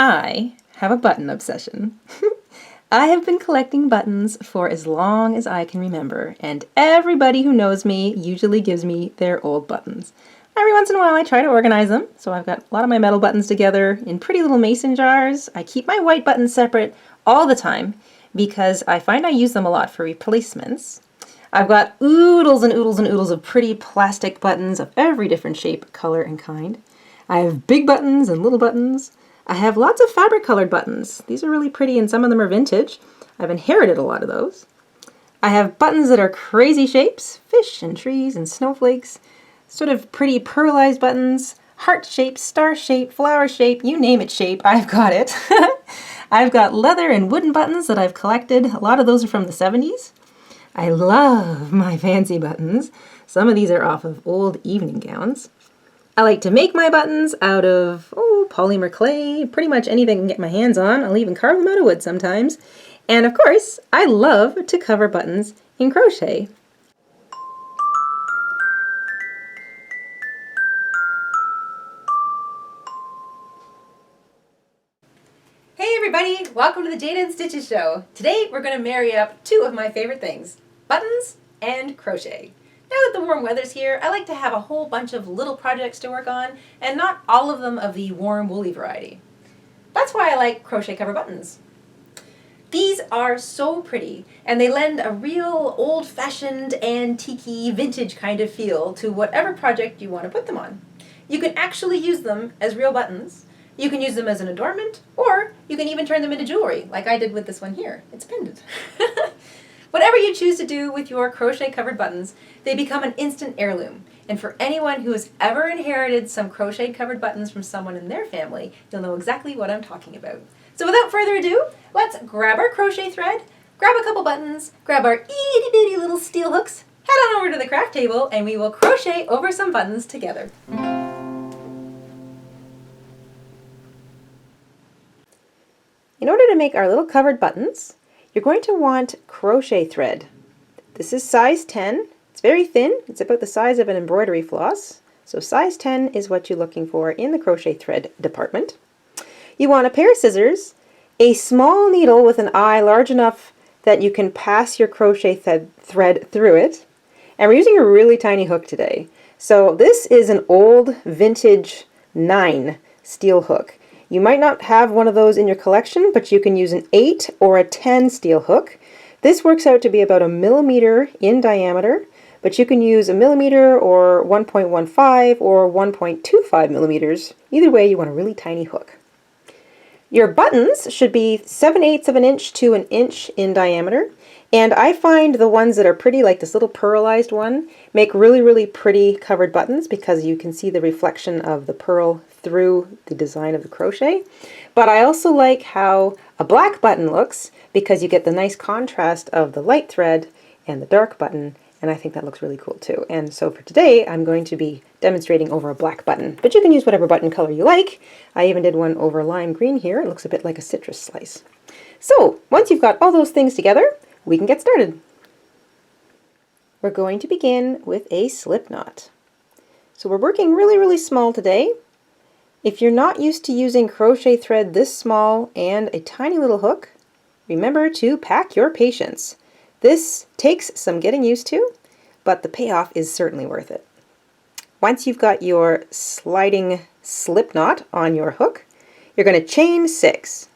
I have a button obsession. I have been collecting buttons for as long as I can remember, and everybody who knows me usually gives me their old buttons. Every once in a while I try to organize them, so I've got a lot of my metal buttons together in pretty little mason jars. I keep my white buttons separate all the time because I find I use them a lot for replacements. I've got oodles and oodles and oodles of pretty plastic buttons of every different shape, color, and kind. I have big buttons and little buttons. I have lots of fabric colored buttons. These are really pretty and some of them are vintage. I've inherited a lot of those. I have buttons that are crazy shapes, fish and trees and snowflakes, sort of pretty pearlized buttons, heart shape, star shape, flower shape, you name it shape, I've got it. I've got leather and wooden buttons that I've collected. A lot of those are from the 70s. I love my fancy buttons. Some of these are off of old evening gowns. I like to make my buttons out of polymer clay, pretty much anything I can get my hands on. I'll even carve them out of wood sometimes. And of course, I love to cover buttons in crochet. Hey everybody, welcome to the Jayda and Stitches show. Today we're going to marry up two of my favorite things, buttons and crochet. Now that the warm weather's here, I like to have a whole bunch of little projects to work on, and not all of them of the warm woolly variety. That's why I like crochet cover buttons. These are so pretty, and they lend a real old-fashioned, antique-y, vintage kind of feel to whatever project you want to put them on. You can actually use them as real buttons. You can use them as an adornment, or you can even turn them into jewelry, like I did with this one here. It's a pendant. Whatever you choose to do with your crochet-covered buttons, they become an instant heirloom. And for anyone who has ever inherited some crochet-covered buttons from someone in their family, you'll know exactly what I'm talking about. So without further ado, let's grab our crochet thread, grab a couple buttons, grab our itty-bitty little steel hooks, head on over to the craft table, and we will crochet over some buttons together. In order to make our little covered buttons, you're going to want crochet thread. This is size 10. It's very thin. It's about the size of an embroidery floss. So size 10 is what you're looking for in the crochet thread department. You want a pair of scissors, a small needle with an eye large enough that you can pass your crochet thread through it. And we're using a really tiny hook today. So this is an old vintage 9 steel hook. You might not have one of those in your collection, but you can use an 8 or a 10 steel hook. This works out to be about 1 millimeter in diameter, but you can use 1 millimeter or 1.15 or 1.25 millimeters. Either way, you want a really tiny hook. Your buttons should be 7/8 of an inch to an inch in diameter, and I find the ones that are pretty, like this little pearlized one, make really, really pretty covered buttons because you can see the reflection of the pearl through the design of the crochet. But I also like how a black button looks because you get the nice contrast of the light thread and the dark button, and I think that looks really cool too. And so for today I'm going to be demonstrating over a black button, but you can use whatever button color you like. I even did one over lime green here. It looks a bit like a citrus slice. So once you've got all those things together, we can get started. We're going to begin with a slip knot. So we're working really, really small today. If you're not used to using crochet thread this small and a tiny little hook, remember to pack your patience. This takes some getting used to, but the payoff is certainly worth it. Once you've got your sliding slip knot on your hook, you're going to chain 6.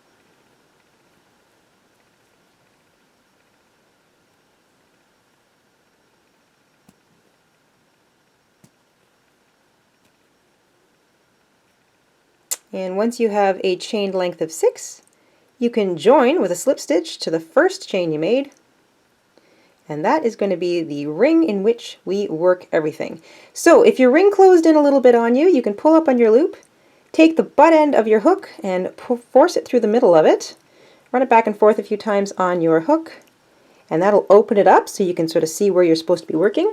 And once you have a chain length of 6, you can join with a slip stitch to the first chain you made, and that is going to be the ring in which we work everything. So if your ring closed in a little bit on you, you can pull up on your loop, take the butt end of your hook and force it through the middle of it, run it back and forth a few times on your hook, and that'll open it up so you can sort of see where you're supposed to be working.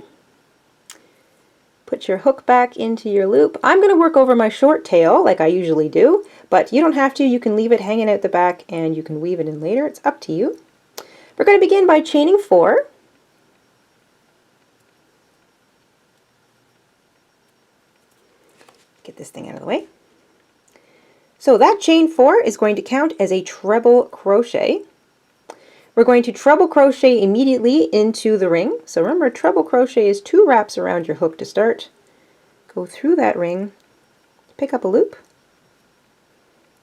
Put your hook back into your loop. I'm going to work over my short tail like I usually do, but you don't have to. You can leave it hanging out the back and you can weave it in later. It's up to you. We're going to begin by chaining 4. Get this thing out of the way. So that chain 4 is going to count as a treble crochet. We're going to treble crochet immediately into the ring. So remember, treble crochet is 2 wraps around your hook to start. Go through that ring, pick up a loop,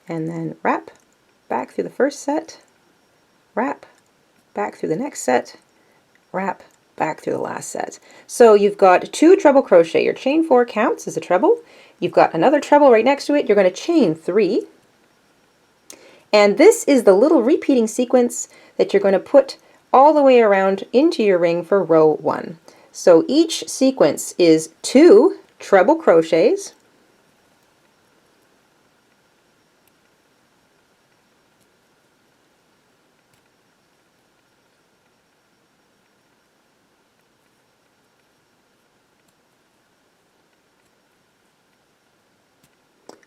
and then wrap back through the first set, wrap back through the next set, wrap back through the last set. So you've got 2 treble crochet. Your chain 4 counts as a treble. You've got another treble right next to it. You're going to chain 3. And this is the little repeating sequence that you're going to put all the way around into your ring for row 1. So each sequence is 2 treble crochets,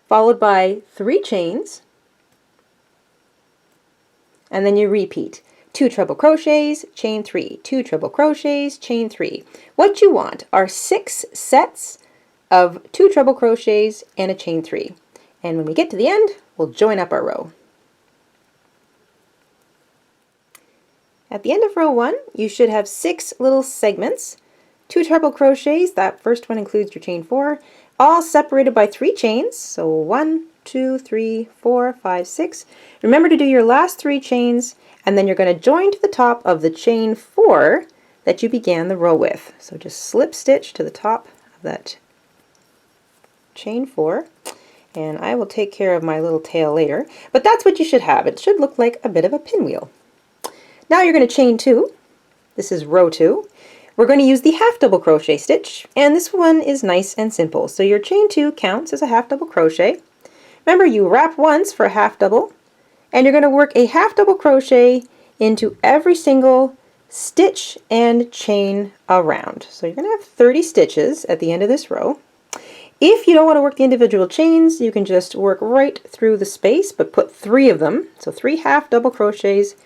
followed by 3 chains, and then you repeat. 2 treble crochets, chain 3, 2 treble crochets, chain 3. What you want are 6 sets of 2 treble crochets and a chain 3. And when we get to the end, we'll join up our row. At the end of row 1, you should have 6 little segments, 2 treble crochets, that first one includes your chain 4, all separated by 3 chains, so 1, 2, 3, 4, 5, 6. Remember to do your last 3 chains, and then you're going to join to the top of the chain 4 that you began the row with. So just slip stitch to the top of that chain 4, and I will take care of my little tail later, but that's what you should have. It should look like a bit of a pinwheel. Now you're going to chain 2. This is row 2. We're going to use the half double crochet stitch, and this one is nice and simple. So your chain 2 counts as a half double crochet. Remember, you wrap once for a half double, and you're going to work a half double crochet into every single stitch and chain around. So you're going to have 30 stitches at the end of this row. If you don't want to work the individual chains, you can just work right through the space, but put 3 of them. So 3 half double crochets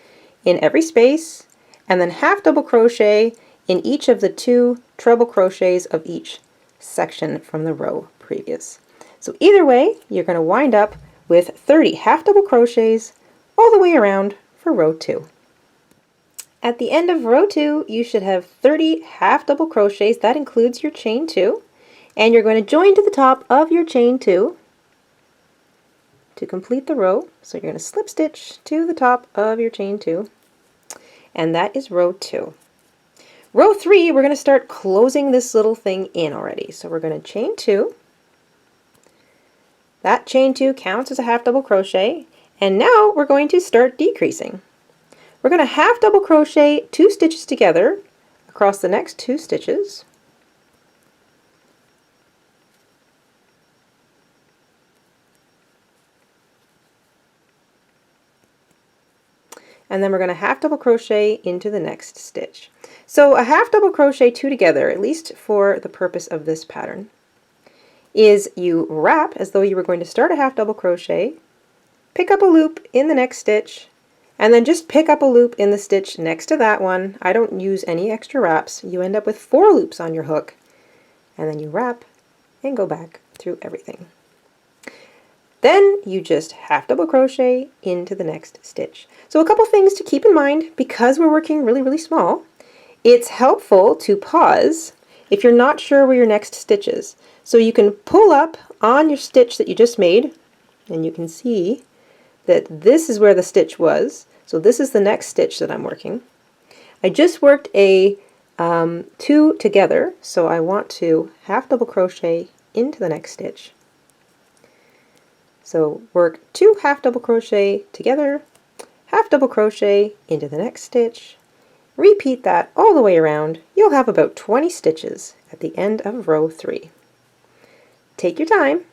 in every space, and then half double crochet in each of the 2 treble crochets of each section from the row previous. So either way, you're going to wind up with 30 half double crochets all the way around for row 2. At the end of row 2, you should have 30 half double crochets. That includes your chain 2. And you're going to join to the top of your chain 2 to complete the row. So you're going to slip stitch to the top of your chain 2. And that is row 2. Row 3, we're going to start closing this little thing in already. So we're going to chain 2. That chain 2 counts as a half double crochet, and now we're going to start decreasing. We're going to half double crochet 2 stitches together across the next 2 stitches. And then we're going to half double crochet into the next stitch. So a half double crochet 2 together, at least for the purpose of this pattern, is you wrap as though you were going to start a half double crochet, pick up a loop in the next stitch, and then just pick up a loop in the stitch next to that one. I don't use any extra wraps. You end up with 4 loops on your hook, and then you wrap and go back through everything. Then you just half double crochet into the next stitch. So a couple things to keep in mind, because we're working really small, it's helpful to pause if you're not sure where your next stitch is. So you can pull up on your stitch that you just made, and you can see that this is where the stitch was. So this is the next stitch that I'm working. I just worked a 2 together, so I want to half double crochet into the next stitch. So work 2 half double crochet together, half double crochet into the next stitch, repeat that all the way around. You'll have about 20 stitches at the end of row 3. Take your time.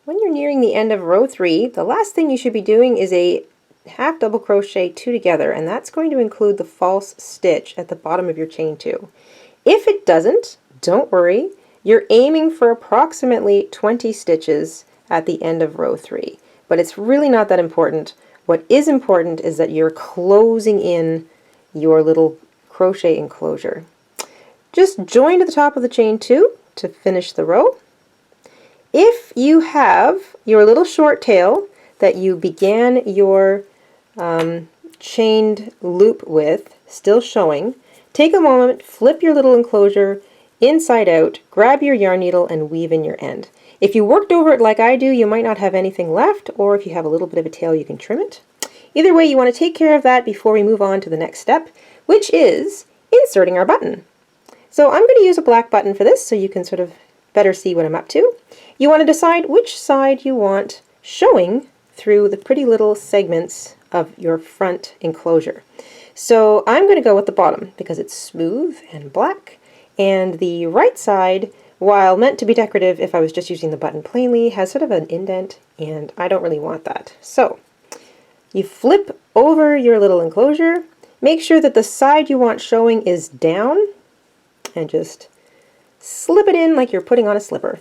When you're nearing the end of row 3, the last thing you should be doing is a half double crochet 2 together, and that's going to include the false stitch at the bottom of your chain 2. If it doesn't, don't worry. You're aiming for approximately 20 stitches at the end of row 3, but it's really not that important. What is important is that you're closing in your little crochet enclosure. Just join to the top of the chain 2 to finish the row, If you have your little short tail that you began your chained loop with still showing, take a moment, flip your little enclosure inside out, grab your yarn needle and weave in your end. If you worked over it like I do, you might not have anything left, or if you have a little bit of a tail, you can trim it. Either way, you want to take care of that before we move on to the next step, which is inserting our button. So I'm going to use a black button for this so you can sort of better see what I'm up to. You want to decide which side you want showing through the pretty little segments of your front enclosure. So I'm going to go with the bottom because it's smooth and black, and the right side, while meant to be decorative if I was just using the button plainly, has sort of an indent, and I don't really want that. So you flip over your little enclosure, make sure that the side you want showing is down, and just slip it in like you're putting on a slipper.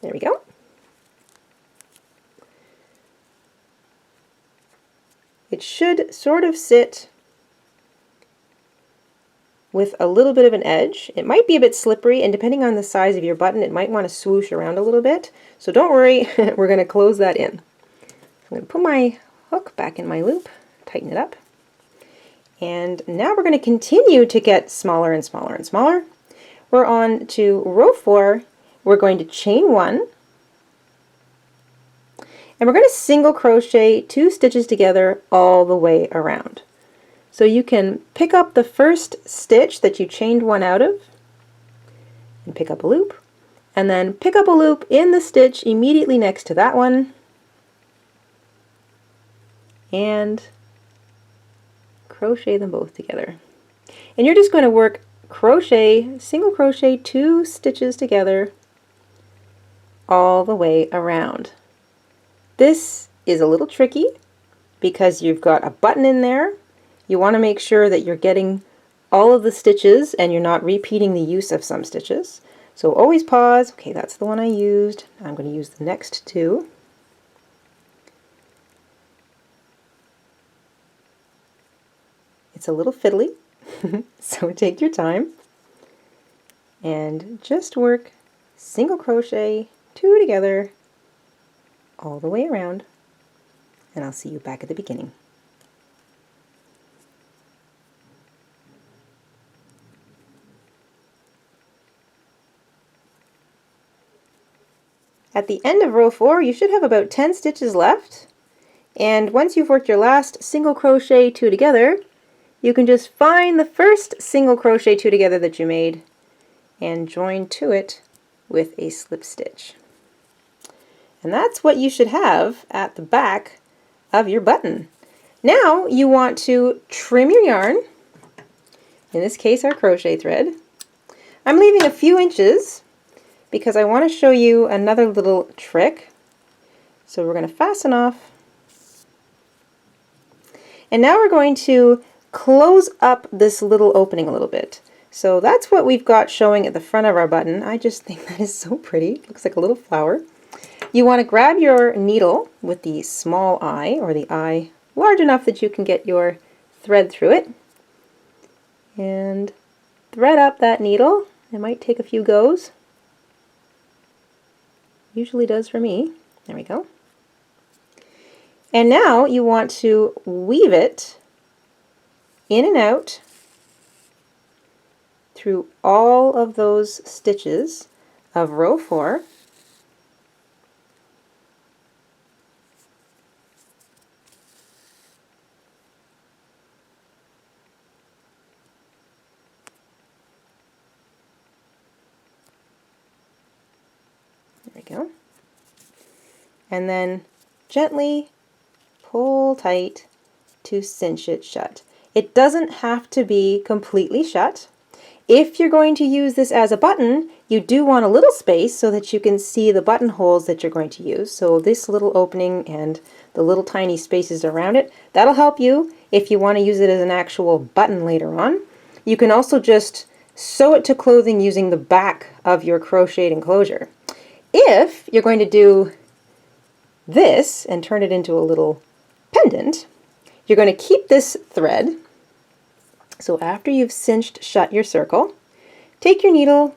There we go. It should sort of sit with a little bit of an edge. It might be a bit slippery, and depending on the size of your button, it might want to swoosh around a little bit. So don't worry, we're going to close that in. I'm going to put my hook back in my loop, tighten it up, and now we're going to continue to get smaller and smaller and smaller. We're on to row 4. We're going to chain 1, and we're going to single crochet 2 stitches together all the way around. So you can pick up the first stitch that you chained 1 out of, and pick up a loop, and then pick up a loop in the stitch immediately next to that one, and crochet them both together. And you're just going to work crochet, single crochet 2 stitches together all the way around. This is a little tricky because you've got a button in there. You want to make sure that you're getting all of the stitches and you're not repeating the use of some stitches. So always pause. Okay, that's the one I used. I'm going to use the next 2. It's a little fiddly, so take your time and just work single crochet 2 together all the way around, and I'll see you back at the beginning. At the end of row 4, you should have about 10 stitches left, and once you've worked your last single crochet 2 together, you can just find the first single crochet 2 together that you made and join to it with a slip stitch. And that's what you should have at the back of your button. Now you want to trim your yarn, in this case our crochet thread. I'm leaving a few inches because I want to show you another little trick. So we're going to fasten off, and now we're going to close up this little opening a little bit. So that's what we've got showing at the front of our button. I just think that is so pretty. It looks like a little flower. You want to grab your needle with the small eye, or the eye large enough that you can get your thread through it, and thread up that needle. It might take a few goes. Usually does for me. There we go. And now you want to weave it in and out through all of those stitches of row 4. There we go. And then gently pull tight to cinch it shut. It doesn't have to be completely shut. If you're going to use this as a button, you do want a little space so that you can see the buttonholes that you're going to use. So this little opening and the little tiny spaces around it, that'll help you if you want to use it as an actual button later on. You can also just sew it to clothing using the back of your crocheted enclosure. If you're going to do this and turn it into a little pendant, You're going to keep this thread. So after you've cinched shut your circle, take your needle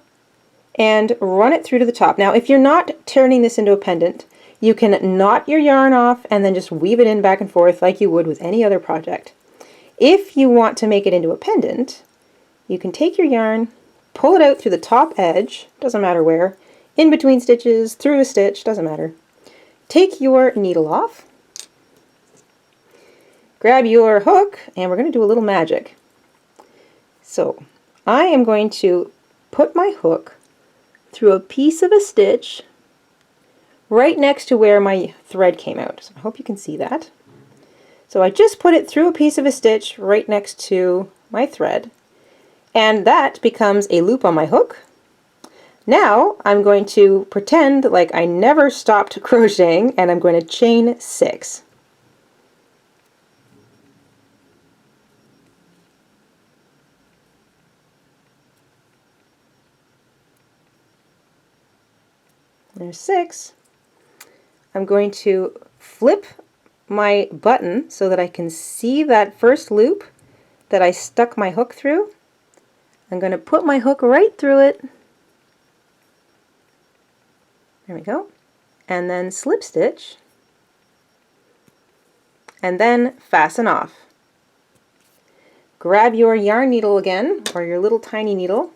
and run it through to the top. Now, if you're not turning this into a pendant, you can knot your yarn off and then just weave it in back and forth like you would with any other project. If you want to make it into a pendant, you can take your yarn, pull it out through the top edge, doesn't matter where, in between stitches, through a stitch, doesn't matter. Take your needle off, grab your hook, and we're going to do a little magic. So I am going to put my hook through a piece of a stitch right next to where my thread came out. So I hope you can see that. So I just put it through a piece of a stitch right next to my thread, and that becomes a loop on my hook. Now I'm going to pretend like I never stopped crocheting, and I'm going to chain 6. There's 6. I'm going to flip my button so that I can see that first loop that I stuck my hook through. I'm going to put my hook right through it. There we go. And then slip stitch. And then fasten off. Grab your yarn needle again, or your little tiny needle.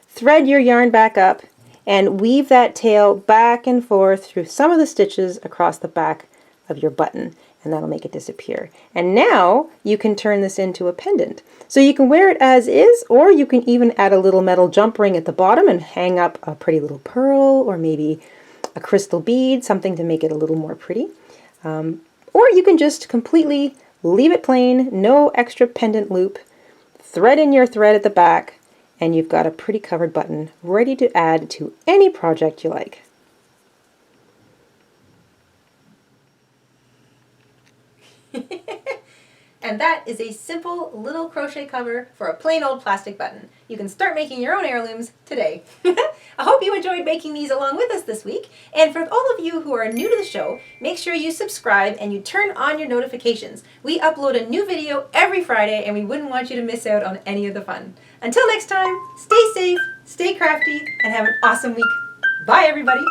Thread your yarn back up and weave that tail back and forth through some of the stitches across the back of your button, and that'll make it disappear. And now you can turn this into a pendant. So you can wear it as is, or you can even add a little metal jump ring at the bottom and hang up a pretty little pearl, or maybe a crystal bead, something to make it a little more pretty. Or you can just completely leave it plain, no extra pendant loop, thread in your thread at the back, and you've got a pretty covered button ready to add to any project you like. And that is a simple little crochet cover for a plain old plastic button. You can start making your own heirlooms today. I hope you enjoyed making these along with us this week. And for all of you who are new to the show, make sure you subscribe and you turn on your notifications. We upload a new video every Friday, and we wouldn't want you to miss out on any of the fun. Until next time, stay safe, stay crafty, and have an awesome week. Bye, everybody.